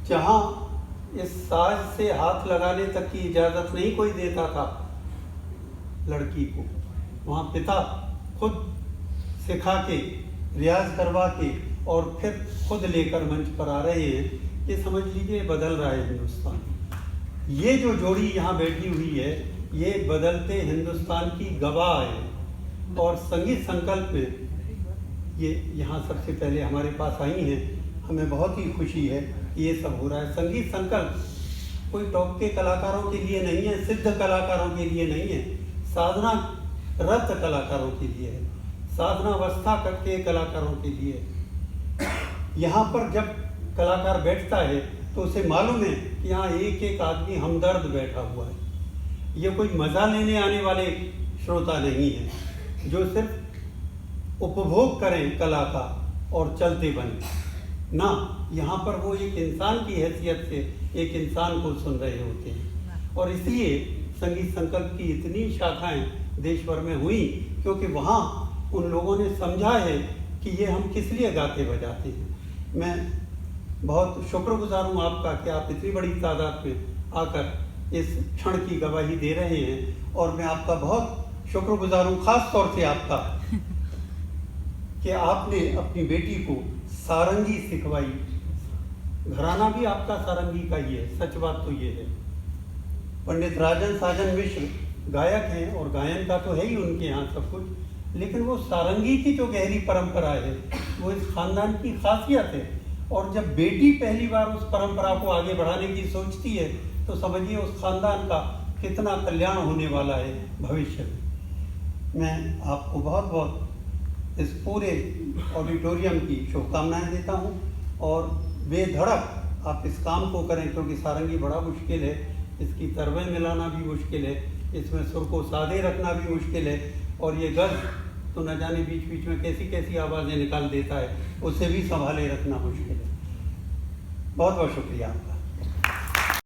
जहाँ इस साज से हाथ लगाने तक की इजाज़त नहीं कोई देता था लड़की को, वहाँ पिता खुद सिखा के, रियाज करवा के और फिर खुद लेकर मंच पर आ रहे हैं। ये समझ लीजिए बदल रहा है हिंदुस्तान। ये जो जोड़ी यहाँ बैठी हुई है, ये बदलते हिंदुस्तान की गवाह है। और संगीत संकल्प में ये यहाँ सबसे पहले हमारे पास आई हैं। हमें बहुत ही खुशी है ये सब हो रहा है। संगीत संकल्प कोई टॉप के कलाकारों के लिए नहीं है, सिद्ध कलाकारों के लिए नहीं है, साधना रत कलाकारों के लिए है, साधनावस्था के कलाकारों के लिए है। यहाँ पर जब कलाकार बैठता है तो उसे मालूम है कि यहाँ एक एक आदमी हमदर्द बैठा हुआ है। ये कोई मज़ा लेने आने वाले श्रोता नहीं है जो सिर्फ उपभोग करें कला का और चलते बने ना। यहाँ पर वो एक इंसान की हैसियत से एक इंसान को सुन रहे होते हैं। और इसलिए संगीत संकल्प की इतनी शाखाएं देश भर में हुई, क्योंकि वहाँ उन लोगों ने समझा है कि ये हम किस लिए गाते बजाते हैं। मैं बहुत शुक्रगुजार हूँ आपका कि आप इतनी बड़ी तादाद में आकर इस क्षण की गवाही दे रहे हैं। और मैं आपका बहुत शुक्रगुजार हूँ, खास तौर से आपका, कि आपने अपनी बेटी को सारंगी सिखवाई। घराना भी आपका सारंगी का ही है, सच बात तो ये है। पंडित राजन साजन मिश्र गायक हैं और गायन का तो है ही उनके यहाँ सब कुछ, लेकिन वो सारंगी की जो गहरी परंपरा है वो इस खानदान की खासियत है। और जब बेटी पहली बार उस परंपरा को आगे बढ़ाने की सोचती है तो समझिए उस खानदान का कितना कल्याण होने वाला है भविष्य में। मैं आपको बहुत बहुत इस पूरे ऑडिटोरियम की शुभकामनाएं देता हूं और बेधड़क आप इस काम को करें, क्योंकि सारंगी बड़ा मुश्किल है, इसकी तरवें मिलाना भी मुश्किल है, इसमें सुर को सादे रखना भी मुश्किल है, और ये गज़ तो न जाने बीच बीच में कैसी कैसी आवाज़ें निकाल देता है, उसे भी संभाले रखना मुश्किल है। बहुत बहुत शुक्रिया आपका।